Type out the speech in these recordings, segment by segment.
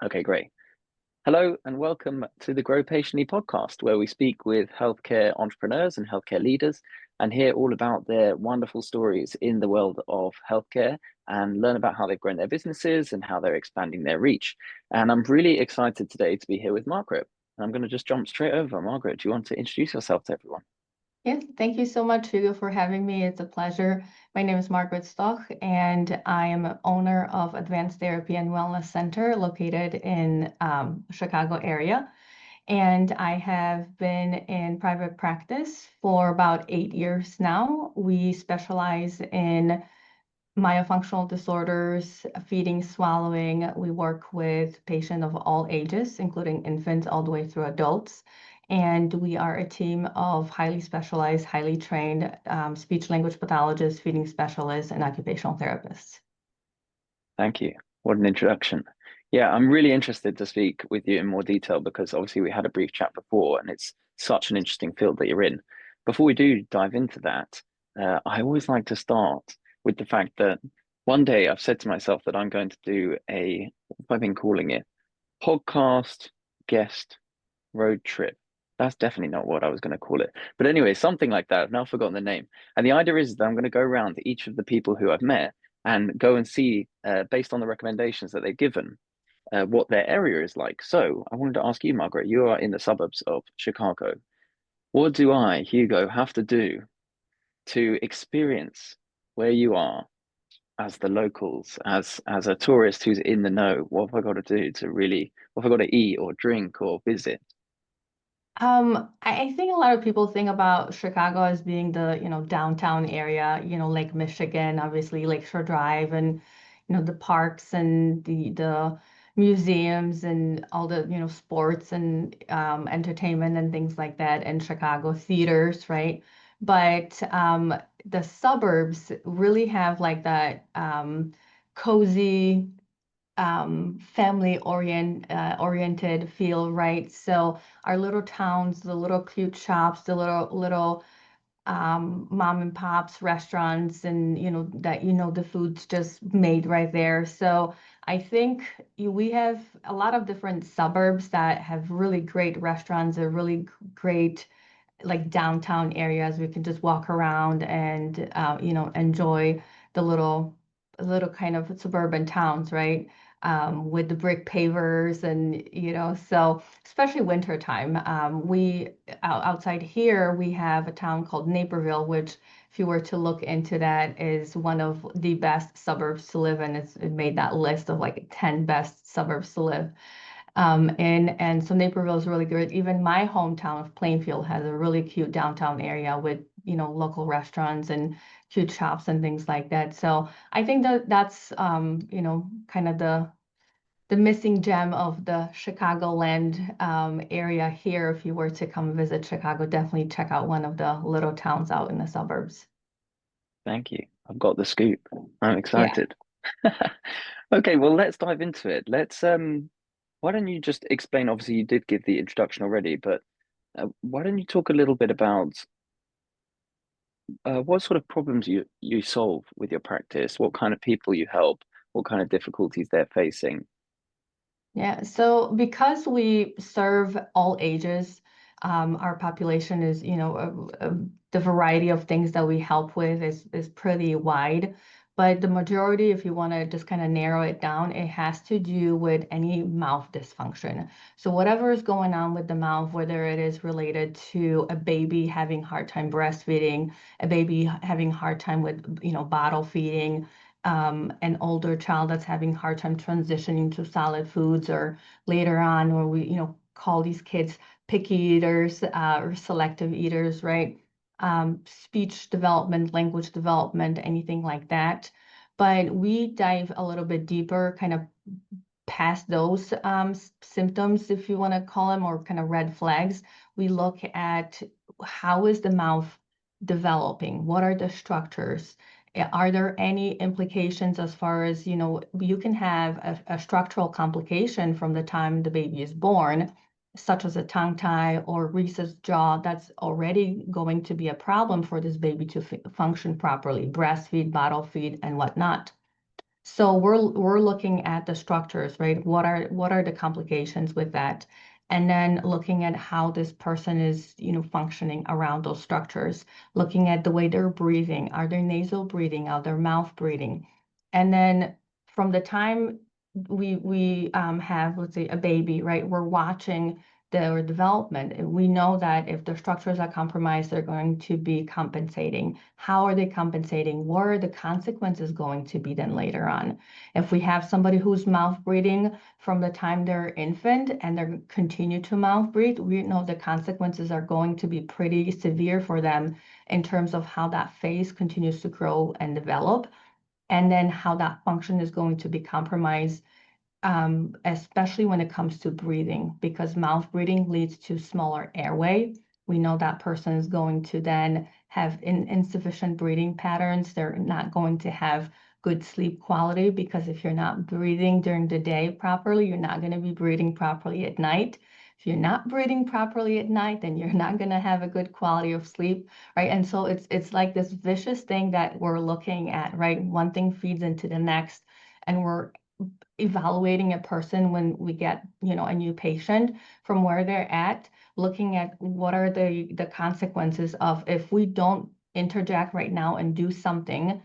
Okay, great. Hello and welcome to the Grow Patiently podcast, where we speak with healthcare entrepreneurs and healthcare leaders and hear all about their wonderful stories in the world of healthcare and learn about how they've grown their businesses and how they're expanding their reach. And I'm really excited today to be here with Margaret. I'm going to just jump straight over. Margaret, do you want to introduce yourself to everyone? Yes, thank you so much, Hugo, for having me. It's a pleasure. My name is Margaret Stoch, and I am owner of Advanced Therapy and Wellness Center located in Chicago area. And I have been in private practice for about 8 years now. We specialize in myofunctional disorders, feeding, swallowing. We work with patients of all ages, including infants all the way through adults. And we are a team of highly specialized, highly trained speech language pathologists, feeding specialists, and occupational therapists. Thank you. What an introduction. Yeah, I'm really interested to speak with you in more detail because obviously we had a brief chat before and it's such an interesting field that you're in. Before we do dive into that, I always like to start with the fact that one day I've said to myself that I'm going to do what have I been calling it? Podcast guest road trip. That's definitely not what I was going to call it. But anyway, something like that. I've now forgotten the name. And the idea is that I'm going to go around to each of the people who I've met and go and see, based on the recommendations that they've given, what their area is like. So I wanted to ask you, Margaret, you are in the suburbs of Chicago. What do I, Hugo, have to do to experience where you are as the locals, as a tourist who's in the know? What have I got to do to really, what have I got to eat or drink or visit? I think a lot of people think about Chicago as being the, downtown area, Lake Michigan, obviously Lakeshore Drive, and, the parks and the museums and all the, sports and entertainment and things like that, and Chicago theaters, right? But the suburbs really have like that cozy oriented feel, right? So our little towns, the little cute shops, the little mom and pops restaurants, and that the food's just made right there. So I think we have a lot of different suburbs that have really great restaurants, a really great like downtown areas. We can just walk around and enjoy the little kind of suburban towns, right? With the brick pavers and so especially winter time. We outside here we have a town called Naperville, which if you were to look into that is one of the best suburbs to live in. It made that list of like 10 best suburbs to live. And so Naperville is really good. Even my hometown of Plainfield has a really cute downtown area with, local restaurants and cute shops and things like that. So I think that that's, kind of the missing gem of the Chicagoland area here. If you were to come visit Chicago, definitely check out one of the little towns out in the suburbs. Thank you. I've got the scoop. I'm Yeah. excited. Okay, well, let's dive into it. Why don't you just explain? Obviously, you did give the introduction already, but why don't you talk a little bit about what sort of problems you solve with your practice, what kind of people you help, what kind of difficulties they're facing? Yeah, so because we serve all ages, our population is, the variety of things that we help with is pretty wide. But the majority, if you want to just kind of narrow it down, it has to do with any mouth dysfunction. So whatever is going on with the mouth, whether it is related to a baby having hard time breastfeeding, a baby having hard time with, bottle feeding, an older child that's having hard time transitioning to solid foods, or later on where we, call these kids picky eaters or selective eaters, right? Speech development, language development, anything like that. But we dive a little bit deeper, kind of past those symptoms, if you want to call them, or kind of red flags. We look at how is the mouth developing? What are the structures? Are there any implications as far as, you can have a structural complication from the time the baby is born, such as a tongue tie or recessed jaw, that's already going to be a problem for this baby to function properly, breastfeed, bottle feed, and whatnot. So we're looking at the structures, right? What are the complications with that? And then looking at how this person is, functioning around those structures, looking at the way they're breathing. Are they nasal breathing? Are they mouth breathing? And then from the time we have, let's say, a baby, right? We're watching their development. And we know that if the structures are compromised, they're going to be compensating. How are they compensating? What are the consequences going to be then later on? If we have somebody who's mouth breathing from the time they're infant and they continue to mouth breathe, we know the consequences are going to be pretty severe for them in terms of how that face continues to grow and develop, and then how that function is going to be compromised, especially when it comes to breathing, because mouth breathing leads to smaller airway. We know that person is going to then have insufficient breathing patterns. They're not going to have good sleep quality, because if you're not breathing during the day properly, you're not going to be breathing properly at night. If you're not breathing properly at night, then you're not going to have a good quality of sleep, right? And so it's like this vicious thing that we're looking at, right? One thing feeds into the next, and we're evaluating a person when we get, a new patient from where they're at, looking at what are the consequences of if we don't interject right now and do something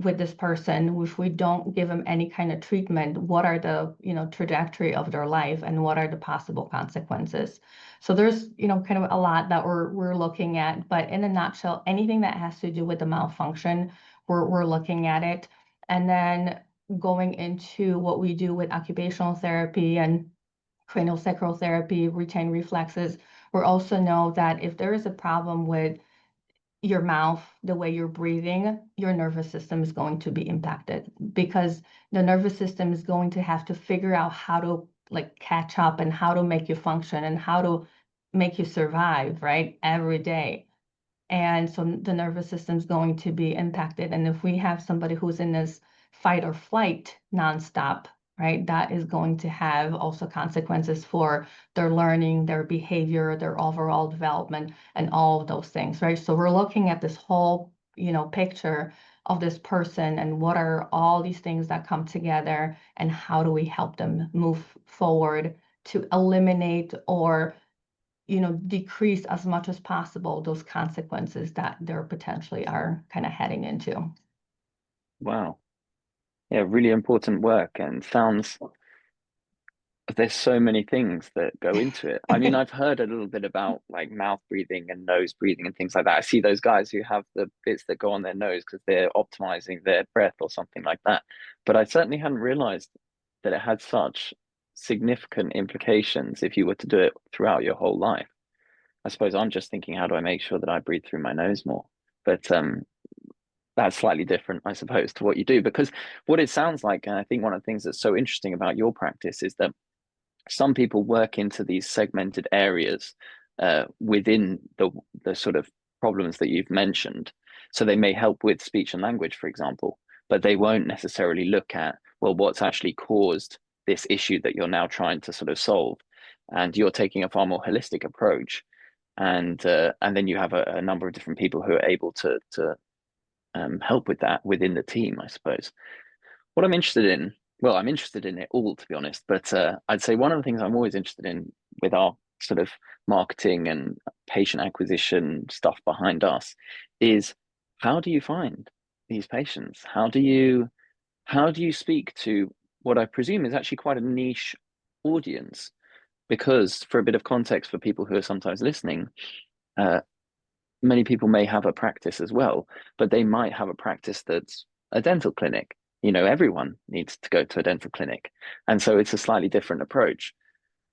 with this person, if we don't give them any kind of treatment, what are the, trajectory of their life and what are the possible consequences. So there's, kind of a lot that we're looking at, but in a nutshell, anything that has to do with the malfunction, we're looking at it. And then going into what we do with occupational therapy and craniosacral therapy, retained reflexes, we also know that if there is a problem with your mouth, the way you're breathing, your nervous system is going to be impacted, because the nervous system is going to have to figure out how to like catch up and how to make you function and how to make you survive, right? Every day. And so the nervous system is going to be impacted. And if we have somebody who's in this fight or flight nonstop, right, that is going to have also consequences for their learning, their behavior, their overall development, and all of those things, right? So we're looking at this whole, picture of this person and what are all these things that come together and how do we help them move forward to eliminate or decrease as much as possible those consequences that they're potentially are kind of heading into. Wow. Yeah, really important work, and sounds there's so many things that go into it. I mean, I've heard a little bit about like mouth breathing and nose breathing and things like that. I see those guys who have the bits that go on their nose because they're optimizing their breath or something like that. But I certainly hadn't realized that it had such significant implications if you were to do it throughout your whole life. I suppose I'm just thinking, how do I make sure that I breathe through my nose more? But that's slightly different, I suppose, to what you do. Because what it sounds like, and I think one of the things that's so interesting about your practice is that some people work into these segmented areas within the sort of problems that you've mentioned. So they may help with speech and language, for example, but they won't necessarily look at, well, what's actually caused this issue that you're now trying to sort of solve. And you're taking a far more holistic approach. And then you have a number of different people who are able to help with that within the team, I suppose. What I'm interested in, well, I'm interested in it all, to be honest, but I'd say one of the things I'm always interested in with our sort of marketing and patient acquisition stuff behind us is, how do you find these patients? How do you speak to what I presume is actually quite a niche audience? Because for a bit of context for people who are sometimes listening, uh, many people may have a practice as well, but they might have a practice that's a dental clinic. Everyone needs to go to a dental clinic. And so it's a slightly different approach.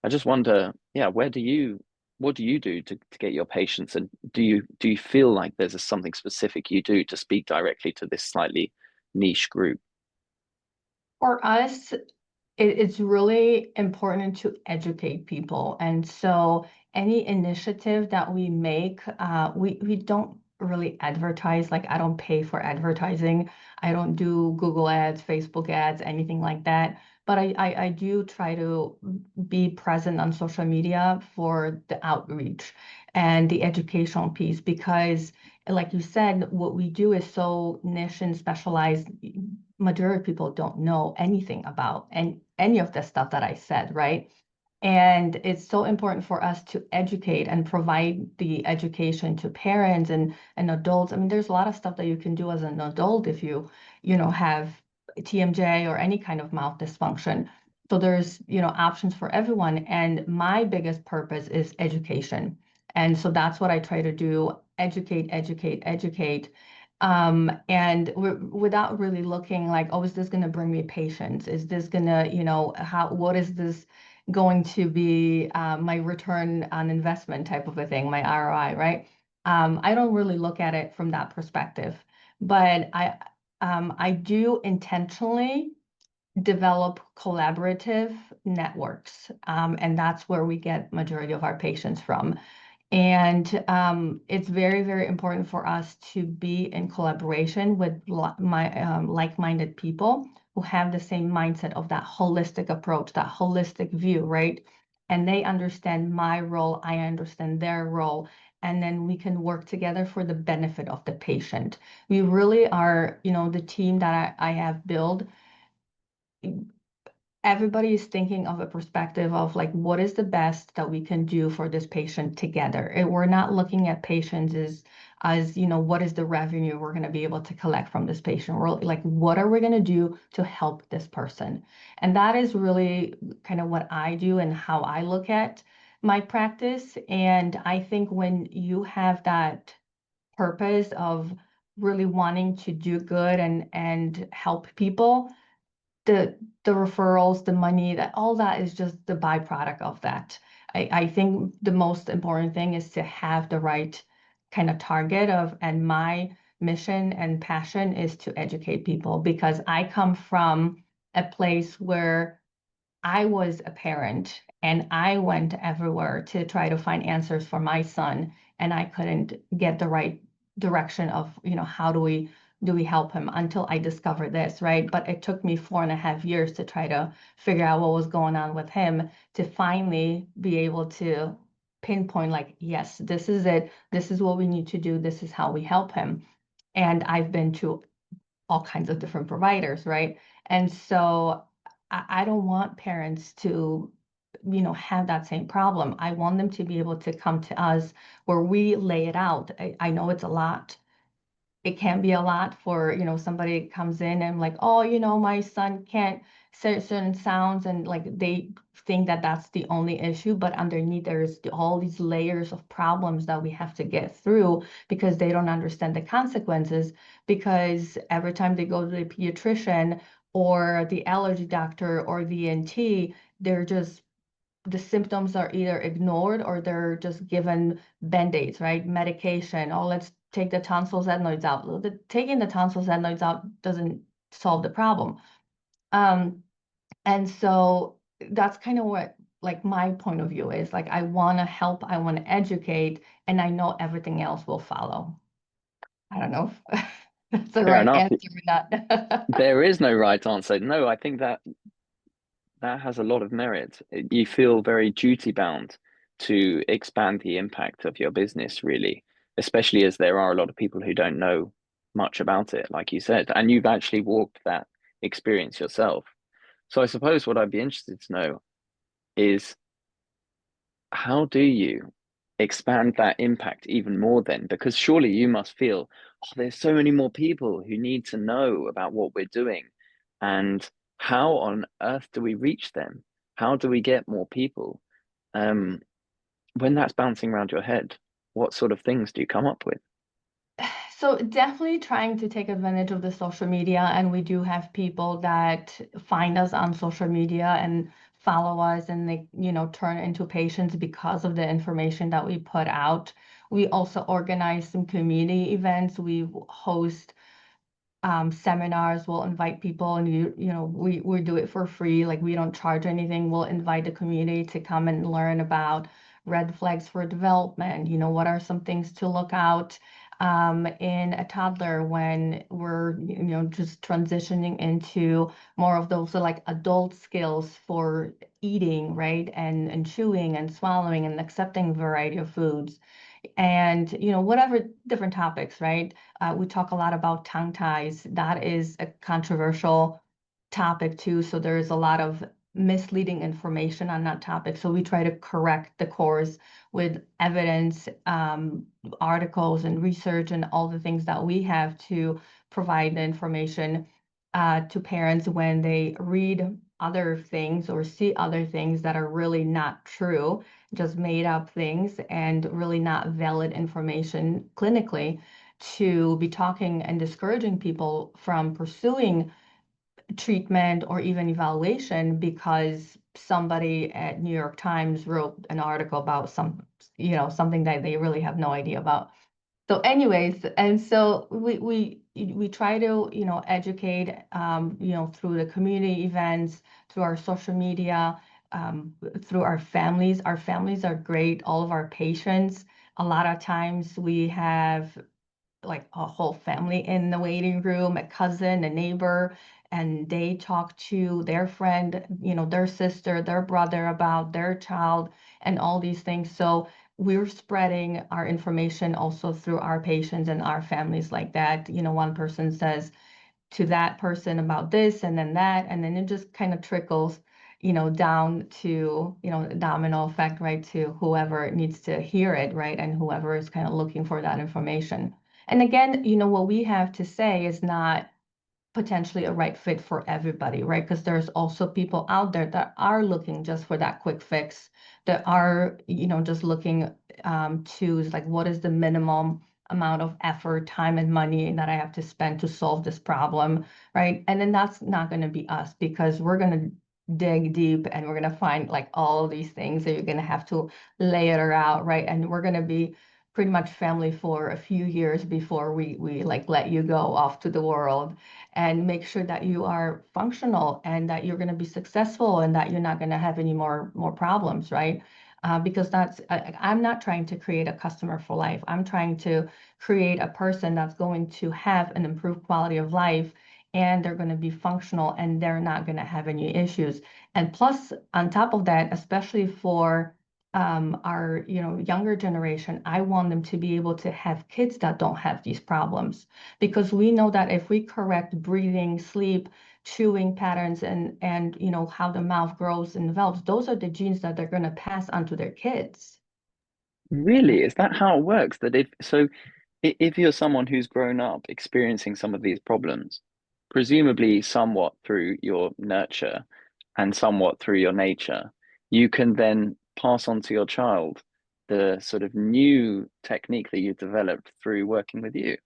I just wonder, yeah, what do you do to get your patients? And do you feel like there's something specific you do to speak directly to this slightly niche group? For us, it's really important to educate people. And so any initiative that we make, we don't really advertise. Like I don't pay for advertising. I don't do Google ads, Facebook ads, anything like that. but I do try to be present on social media for the outreach and the educational piece because, like you said, what we do is so niche and specialized. Majority of people don't know anything about any of the stuff that I said, right? And it's so important for us to educate and provide the education to parents and adults. I mean, there's a lot of stuff that you can do as an adult if you have TMJ or any kind of mouth dysfunction. So there's, options for everyone. And my biggest purpose is education. And so that's what I try to do, educate, educate, educate. And without really looking like, oh, is this going to bring me patients? Is this going to, what is this going to be my return on investment type of a thing, my ROI, right? I don't really look at it from that perspective, but I do intentionally develop collaborative networks, and that's where we get majority of our patients from. And it's very, very important for us to be in collaboration with like-minded people who have the same mindset of that holistic approach, that holistic view, right? And they understand my role, I understand their role, and then we can work together for the benefit of the patient. We really are, the team that I have built, everybody is thinking of a perspective of like what is the best that we can do for this patient together. We're not looking at patients as what is the revenue we're going to be able to collect from this patient. We're like, what are we going to do to help this person? And that is really kind of what I do and how I look at my practice. And I think when you have that purpose of really wanting to do good and help people, the referrals, the money, that all that is just the byproduct of that. I think the most important thing is to have the right kind of target of, and my mission and passion is to educate people because I come from a place where I was a parent and I went everywhere to try to find answers for my son, and I couldn't get the right direction of, how do we help him until I discovered this, right? But it took me 4.5 years to try to figure out what was going on with him to finally be able to pinpoint like, yes, this is it. This is what we need to do. This is how we help him. And I've been to all kinds of different providers, right? And so I don't want parents to, have that same problem. I want them to be able to come to us where we lay it out. I know it's a lot. It can be a lot for, somebody comes in and like, oh, my son can't say certain sounds, and like they think that that's the only issue, but underneath there's all these layers of problems that we have to get through because they don't understand the consequences, because every time they go to the pediatrician or the allergy doctor or the ENT, they're just the symptoms are either ignored or they're just given band-aids, right? Medication. Oh, let's take the tonsils adenoids out. Well, taking the tonsils adenoids out doesn't solve the problem. Um, and so that's kind of what like my point of view is. Like I want to help, I want to educate, and I know everything else will follow. I don't know if that's the Fair right enough. answer or not. There is no right answer. No, I think that that has a lot of merit. You feel very duty bound to expand the impact of your business, really, especially as there are a lot of people who don't know much about it, like you said, and you've actually walked that experience yourself. So I suppose what I'd be interested to know is how do you expand that impact even more then? Because surely you must feel, oh, there's so many more people who need to know about what we're doing. And how on earth do we reach them? How do we get more people? Um, when that's bouncing around your head, what sort of things do you come up with? So definitely trying to take advantage of the social media, and we do have people that find us on social media and follow us, and they, turn into patients because of the information that we put out. We also organize some community events. We host seminars. We'll invite people, and we do it for free. Like we don't charge anything. We'll invite the community to come and learn about red flags for development. What are some things to look out? in a toddler when we're, just transitioning into more of those like adult skills for eating, right? And chewing and swallowing and accepting a variety of foods and whatever different topics, right? We talk a lot about tongue ties. That is a controversial topic too. So there's a lot of misleading information on that topic. So we try to correct the course with evidence, articles, and research, and all the things that we have to provide the information to parents when they read other things or see other things that are really not true, just made up things and really not valid information clinically, to be talking and discouraging people from pursuing treatment or even evaluation because somebody at New York Times wrote an article about something that they really have no idea about. So anyways, and so we try to, educate, through the community events, through our social media, through our families. Our families are great. All of our patients, a lot of times we have like a whole family in the waiting room, a cousin, a neighbor, and they talk to their friend, their sister, their brother about their child and all these things. So we're spreading our information also through our patients and our families like that. One person says to that person about this and then that, and then it just kind of trickles, down to, domino effect, right, to whoever needs to hear it, right, and whoever is kind of looking for that information. And again, what we have to say is not potentially a right fit for everybody, right? Because there's also people out there that are looking just for that quick fix, that are, just looking to like, what is the minimum amount of effort, time, and money that I have to spend to solve this problem, right? And then that's not going to be us because we're going to dig deep and we're going to find like all these things that you're going to have to layer out, right? And we're going to be pretty much family for a few years before we like let you go off to the world and make sure that you are functional and that you're going to be successful and that you're not going to have any more problems, right? Because I'm not trying to create a customer for life. I'm trying to create a person that's going to have an improved quality of life and they're going to be functional and they're not going to have any issues. And plus, on top of that, especially for our younger generation, I want them to be able to have kids that don't have these problems because we know that if we correct breathing, sleep, chewing patterns, and how the mouth grows and develops, those are the genes that they're going to pass on to their kids. Really? Is that how it works? That if you're someone who's grown up experiencing some of these problems, presumably somewhat through your nurture and somewhat through your nature, you can then pass on to your child the sort of new technique that you've developed through working with you.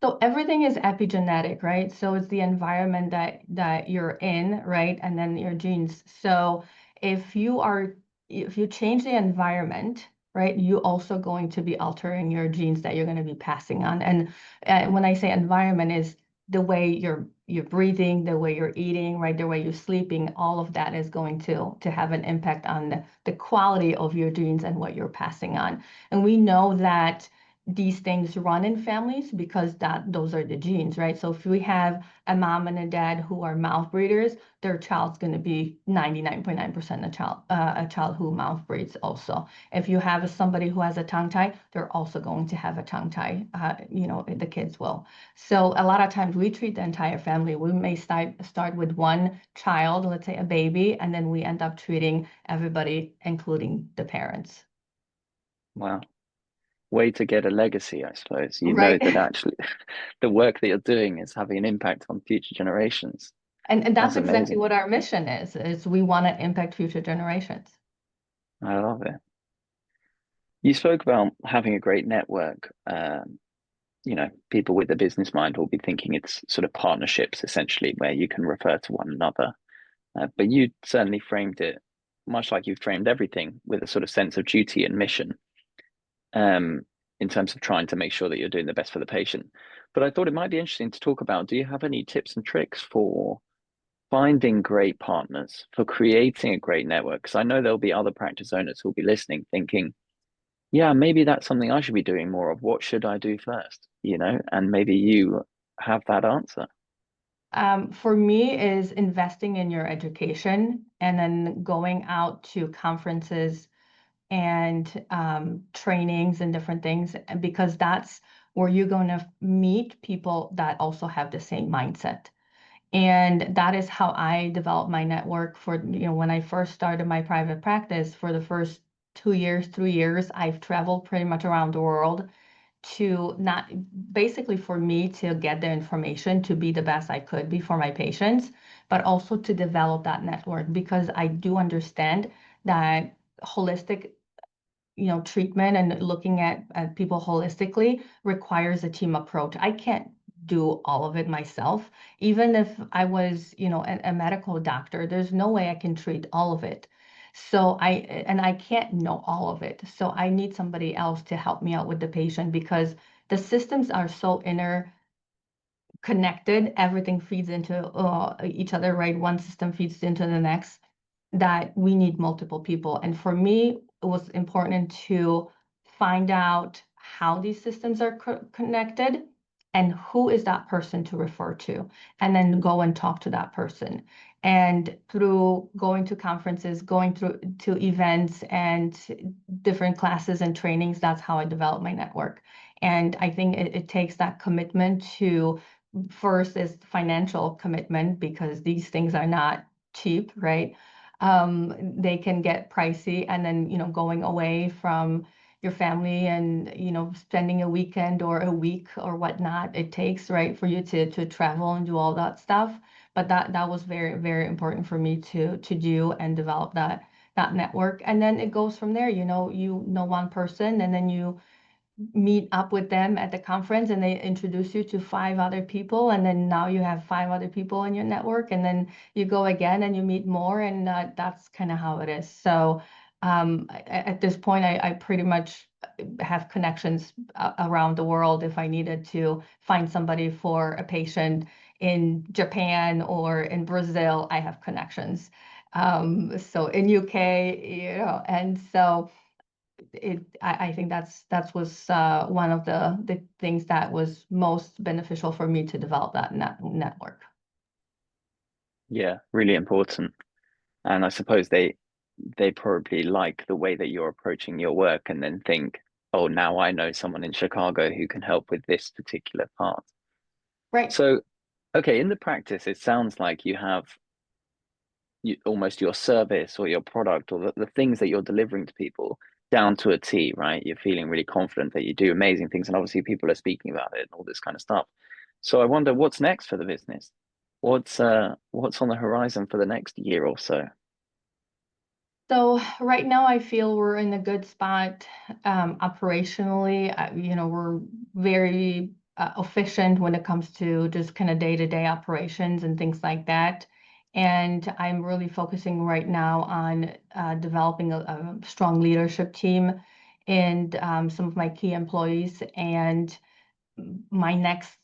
So everything is epigenetic, right? So it's the environment that you're in, right? And then your genes. So if you are if you change the environment, right, you also going to be altering your genes that you're going to be passing on. And when I say environment is the way you're breathing, the way you're eating, right, the way you're sleeping, all of that is going to have an impact on the quality of your genes and what you're passing on. And we know that these things run in families because those are the genes, right? So if we have a mom and a dad who are mouth breathers, their child's going to be 99.9% a child who mouth breathes also. If you have somebody who has a tongue tie, they're also going to have a tongue tie. The kids will. So a lot of times we treat the entire family. We may start with one child, let's say a baby, and then we end up treating everybody, including the parents. Wow. Way to get a legacy, I suppose. You know Right. that actually the work that you're doing is having an impact on future generations. And that's That's exactly amazing. what our mission is we want to impact future generations. I love it. You spoke about having a great network. People with a business mind will be thinking it's sort of partnerships essentially, where you can refer to one another. But you certainly framed it much like you've framed everything with a sort of sense of duty and mission, um, in terms of trying to make sure that you're doing the best for the patient. But I thought it might be interesting to talk about, do you have any tips and tricks for finding great partners, for creating a great network? Because I know there'll be other practice owners who'll be listening thinking, Yeah, maybe that's something I should be doing more of. What should I do first? And maybe you have that answer. For me, is investing in your education and then going out to conferences and trainings and different things, and because that's where you're going to meet people that also have the same mindset. And that is how I developed my network for, when I first started my private practice for the first 2 years, 3 years, I've traveled pretty much around the world to not basically for me to get the information to be the best I could be for my patients, but also to develop that network because I do understand that holistic treatment and looking at people holistically requires a team approach. I can't do all of it myself. Even if I was, a medical doctor, there's no way I can treat all of it. And I can't know all of it. So I need somebody else to help me out with the patient because the systems are so interconnected. Everything feeds into each other, right? One system feeds into the next that we need multiple people. And for me, it was important to find out how these systems are connected and who is that person to refer to, and then go and talk to that person. And through going to conferences, going through to events and different classes and trainings, that's how I developed my network. And I think it takes that commitment to first is financial commitment because these things are not cheap, right? They can get pricey, and then going away from your family and spending a weekend or a week or whatnot it takes, right, for you to travel and do all that stuff. But that was very, very important for me to do and develop that network. And then it goes from there. You know one person, and then you meet up with them at the conference and they introduce you to five other people, and then now you have five other people in your network, and then you go again and you meet more, and that's kind of how it is. So at this point I pretty much have connections around the world. If I needed to find somebody for a patient in Japan or in Brazil, I have connections. So in UK, and so I think that was one of the things that was most beneficial for me to develop that network. Yeah, really important. And I suppose they probably like the way that you're approaching your work and then think, oh, now I know someone in Chicago who can help with this particular part. Right. So, okay, in the practice, it sounds like you have almost your service or your product or the things that you're delivering to people down to a T, right? You're feeling really confident that you do amazing things, and obviously people are speaking about it and all this kind of stuff. So I wonder what's next for the business. What's on the horizon for the next year or so? So right now I feel we're in a good spot operationally. We're very efficient when it comes to just kind of day-to-day operations and things like that. And I'm really focusing right now on developing a strong leadership team and some of my key employees. And my next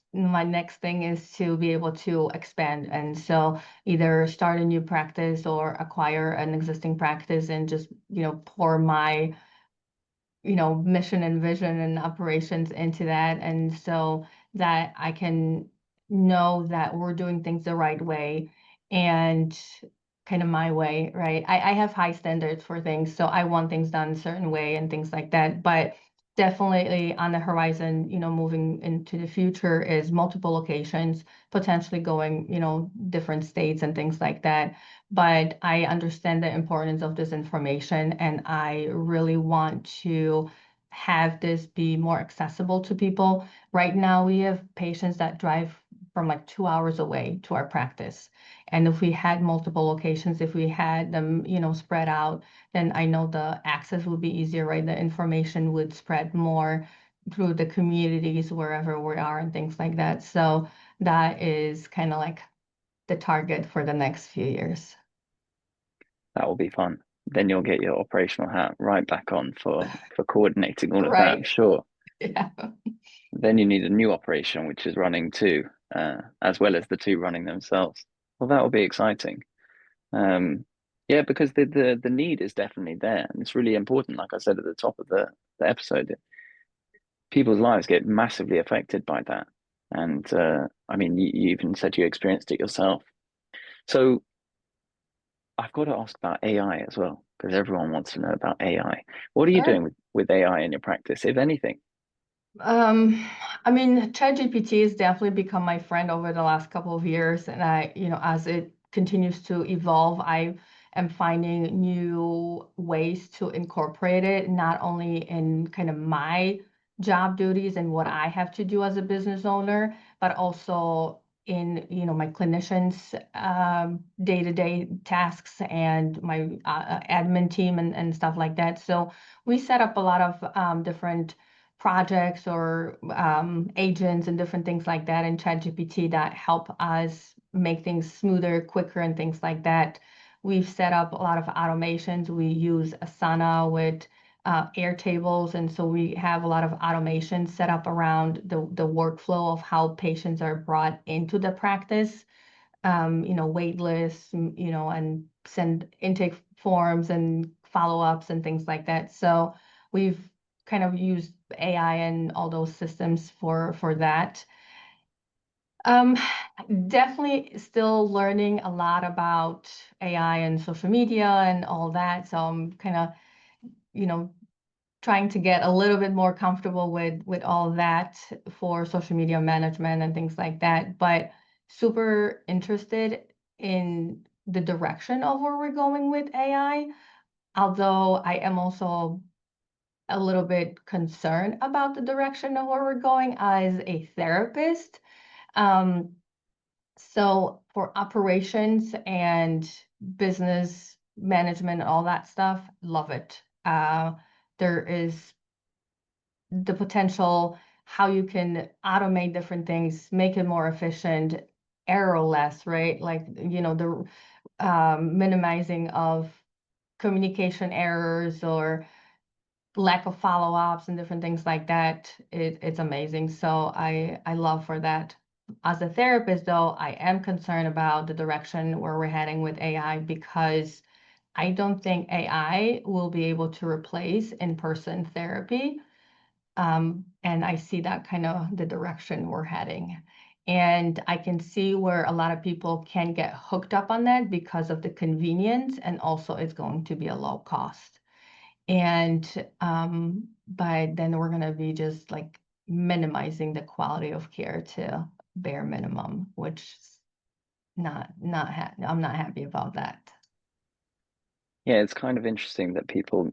thing is to be able to expand, and so either start a new practice or acquire an existing practice and just pour my mission and vision and operations into that, and so that I can know that we're doing things the right way and kind of my way, right? I have high standards for things, so I want things done a certain way and things like that. But definitely on the horizon, moving into the future is multiple locations, potentially going, different states and things like that. But I understand the importance of this information, and I really want to have this be more accessible to people. Right now, we have patients that drive from like 2 hours away to our practice. And if we had multiple locations, if we had them, spread out, then I know the access would be easier, right? The information would spread more through the communities wherever we are and things like that. So that is kind of like the target for the next few years. That will be fun. Then you'll get your operational hat right back on for coordinating all of that, I'm Right. sure. Yeah. Then you need a new operation which is running too, as well as the two running themselves. Well, that will be exciting. Um, yeah, because the need is definitely there, and it's really important. Like I said at the top of the episode, people's lives get massively affected by that. And I mean, you even said you experienced it yourself. So I've got to ask about AI as well, because everyone wants to know about AI. What are you Sure. doing with AI in your practice, if anything? Um, I mean, ChatGPT has definitely become my friend over the last couple of years, and as it continues to evolve, I am finding new ways to incorporate it, not only in kind of my job duties and what I have to do as a business owner, but also in, my clinicians' day-to-day tasks and my admin team and stuff like that. So we set up a lot of different projects or agents and different things like that in ChatGPT that help us make things smoother, quicker, and things like that. We've set up a lot of automations. We use Asana with Airtables, and so we have a lot of automations set up around the workflow of how patients are brought into the practice. Wait lists, and send intake forms and follow-ups and things like that. So we've kind of used AI and all those systems for that. Um, Definitely still learning a lot about AI and social media and all that. So I'm kind of, you know, trying to get a little bit more comfortable with all that for social media management and things like that, but super interested in the direction of where we're going with AI. Although I am also a little bit concerned about the direction of where we're going as a therapist. Um, so for operations and business management, all that stuff, love it. There is the potential how you can automate different things, make it more efficient, error less, right? Like, the minimizing of communication errors or lack of follow-ups and different things like that. It's amazing. So I love for that. As a therapist, though, I am concerned about the direction where we're heading with AI because I don't think AI will be able to replace in-person therapy. And I see that kind of the direction we're heading. And I can see where a lot of people can get hooked up on that because of the convenience, and also it's going to be a low cost. And but then we're going to be just like minimizing the quality of care to bare minimum, which is I'm not happy about that. Yeah, it's kind of interesting that people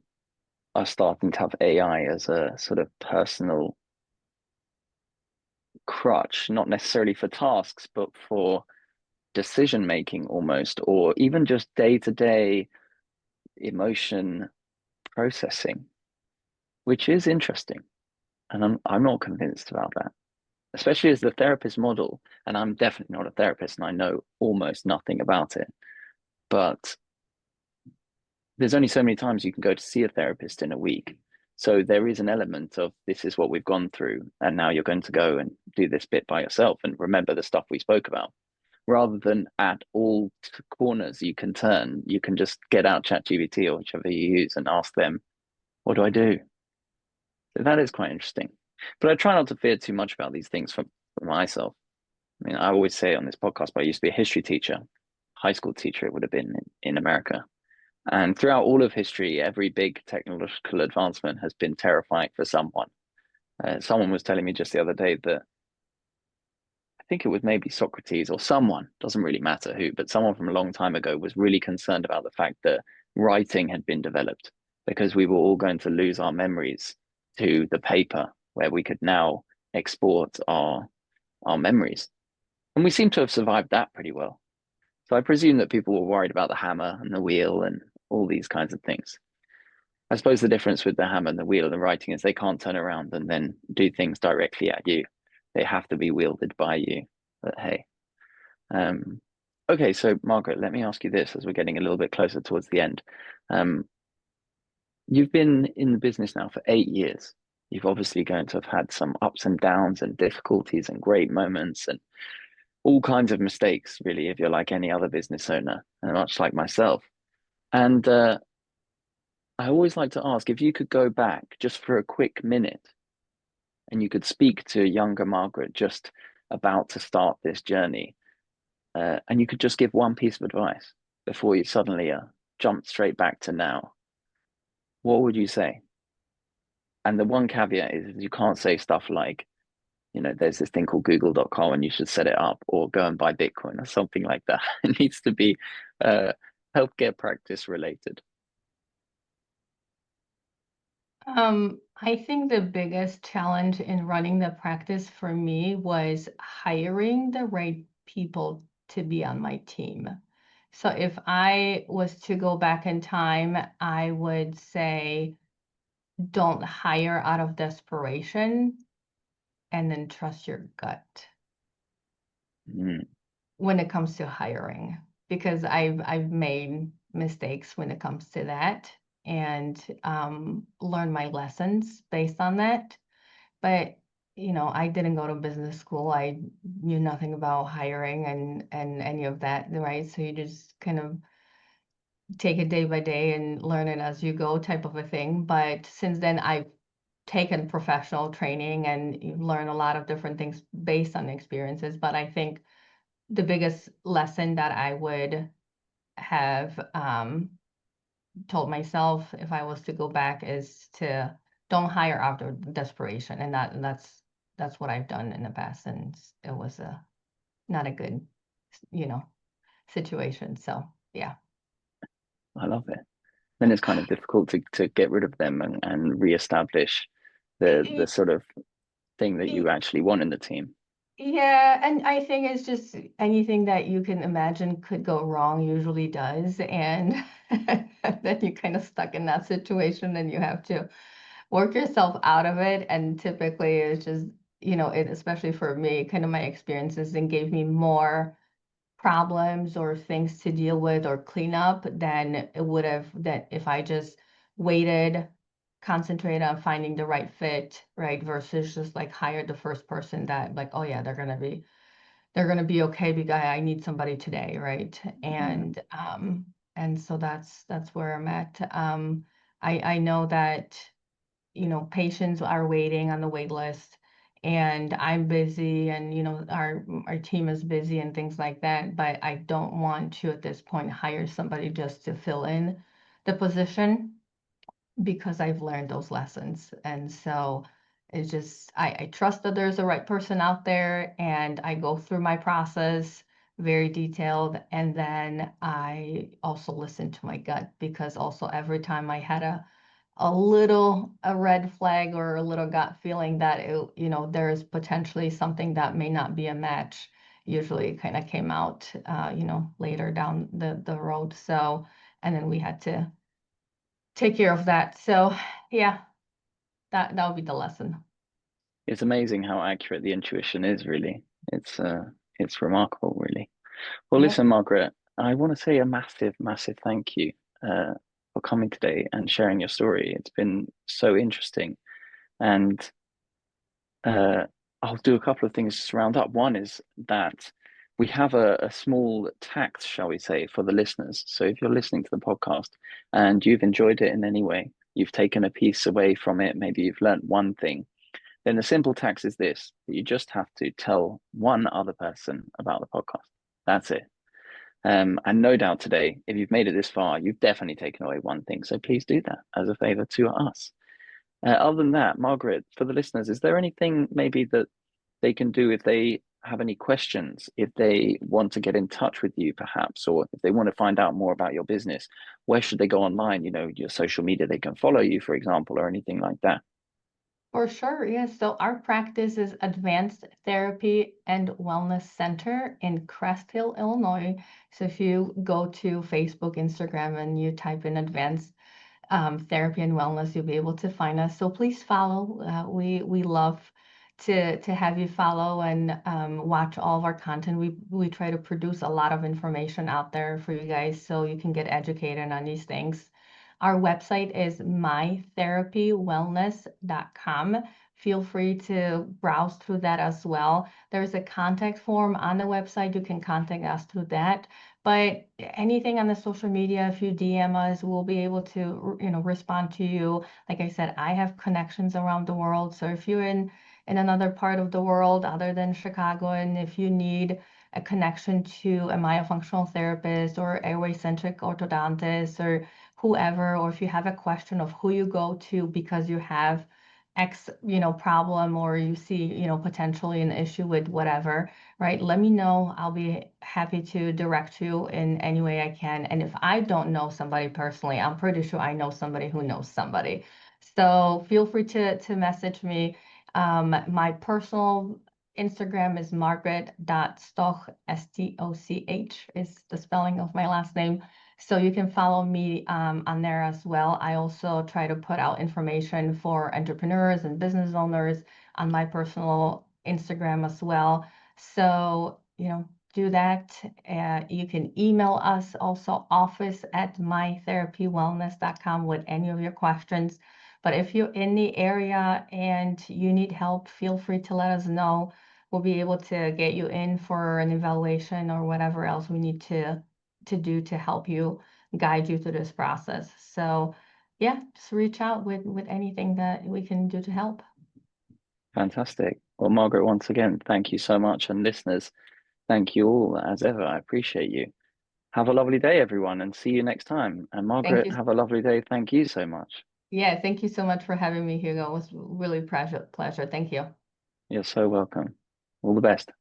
are starting to have AI as a sort of personal crutch, not necessarily for tasks, but for decision making almost, or even just day-to-day emotion processing, which is interesting. And I'm not convinced about that, especially as the therapist model. And I'm definitely not a therapist and I know almost nothing about it. But there's only so many times you can go to see a therapist in a week. So there is an element of this is what we've gone through, and now you're going to go and do this bit by yourself and remember the stuff we spoke about. Rather than at all corners you can turn, you can just get out ChatGPT or whichever you use and ask them, what do I do? So that is quite interesting. But I try not to fear too much about these things for myself. I mean, I always say on this podcast, but I used to be a history teacher, high school teacher, it would have been in America. And throughout all of history, every big technological advancement has been terrifying for someone. Someone was telling me just the other day that I think it was maybe Socrates or someone, doesn't really matter who, but someone from a long time ago was really concerned about the fact that writing had been developed because we were all going to lose our memories to the paper where we could now export our memories. And we seem to have survived that pretty well. So I presume that people were worried about the hammer and the wheel and all these kinds of things. I suppose the difference with the hammer and the wheel and the writing is they can't turn around and then do things directly at you. They have to be wielded by you. But hey, um, okay. So Margaret, let me ask you this as we're getting a little bit closer towards the end. Um, you've been in the business now for 8 years. You've obviously going to have had some ups and downs and difficulties and great moments and all kinds of mistakes, really, if you're like any other business owner, and much like myself. And I always like to ask if you could go back just for a quick minute and you could speak to younger Margaret just about to start this journey, and you could just give one piece of advice before you suddenly jump straight back to now, what would you say? And the one caveat is you can't say stuff like, there's this thing called google.com and you should set it up or go and buy Bitcoin or something like that. It needs to be uh, healthcare practice related. I think the biggest challenge in running the practice for me was hiring the right people to be on my team. So if I was to go back in time, I would say don't hire out of desperation and then trust your gut Mm, when it comes to hiring, because I've made mistakes when it comes to that and learned my lessons based on that. But I didn't go to business school. I knew nothing about hiring and any of that, right? So you just kind of take it day by day and learn it as you go type of a thing. But since then, I've taken professional training and you learn a lot of different things based on experiences. But I think the biggest lesson that I would have told myself if I was to go back is to don't hire out of desperation, and that's what I've done in the past, and it was a not a good, you know, situation. So yeah. I love it. Then it's kind of difficult to get rid of them and reestablish the Y- sort of thing that you y- actually want in the team. Yeah, and I think it's just anything that you can imagine could go wrong usually does, and then you're kind of stuck in that situation, and you have to work yourself out of it. And typically it's just, especially for me, kind of my experiences and gave me more problems or things to deal with or clean up than it would have that if I just waited, concentrate on finding the right fit, right? Versus just like hire the first person that like, oh yeah, they're gonna be okay because I need somebody today, right? Yeah, And so that's where I'm at. I know that patients are waiting on the wait list and I'm busy and our team is busy and things like that, but I don't want to at this point hire somebody just to fill in the position because I've learned those lessons. And so it's just, I trust that there's a right person out there and I go through my process very detailed. And then I also listen to my gut because also every time I had a red flag or a little gut feeling that there is potentially something that may not be a match, usually it kind of came out later down the road. So and then we had to take care of that. So yeah, that would be the lesson. it's amazing how accurate the intuition is, really. It's remarkable, really. Well, Yep. listen, Margaret, I want to say a massive, massive thank you uh, for coming today and sharing your story. It's been so interesting. And uh, I'll do a couple of things to round up. One is that we have a small tax, shall we say, for the listeners. So if you're listening to the podcast and you've enjoyed it in any way, you've taken a piece away from it, maybe you've learned one thing, then the simple tax is this, that you just have to tell one other person about the podcast. That's it. And no doubt today, if you've made it this far, you've definitely taken away one thing. So please do that as a favor to us. Other than that, Margaret, for the listeners, is there anything maybe that they can do if they have any questions, if they want to get in touch with you, perhaps, or if they want to find out more about your business? Where should they go online? Your social media, they can follow you, for example, or anything like that. For sure, yes. So our practice is Advanced Therapy and Wellness Center in Crest Hill, Illinois. So if you go to Facebook, Instagram, and you type in Advanced Therapy and Wellness, you'll be able to find us. So please follow. We love to have you follow and watch all of our content. We try to produce a lot of information out there for you guys so you can get educated on these things. Our website is mytherapywellness.com. feel free to browse through that as well. There's a contact form on the website. You can contact us through that. But anything on the social media, if you DM us, we'll be able to, respond to you. Like I said, I have connections around the world. So if you're in another part of the world other than Chicago, and if you need a connection to a myofunctional therapist or airway-centric orthodontist or whoever, or if you have a question of who you go to because you have X, problem, or you see, potentially an issue with whatever, right? Let me know. I'll be happy to direct you in any way I can. And if I don't know somebody personally, I'm pretty sure I know somebody who knows somebody. So feel free to message me. My personal Instagram is margaret.stoch, Stoch is the spelling of my last name. So you can follow me on there as well. I also try to put out information for entrepreneurs and business owners on my personal Instagram as well. So, do that. You can email us also, office@mytherapywellness.com, with any of your questions. But if you're in the area and you need help, feel free to let us know. We'll be able to get you in for an evaluation or whatever else we need to do to help you, guide you through this process. So yeah, just reach out with anything that we can do to help. Fantastic. Well, Margaret, once again, thank you so much. And listeners, thank you all as ever. I appreciate you. Have a lovely day, everyone, and see you next time. And Thank Margaret, you. have a lovely day. Thank you so much. Yeah, thank you so much for having me, Hugo. It was really pleasure. Thank you. You're so welcome. All the best.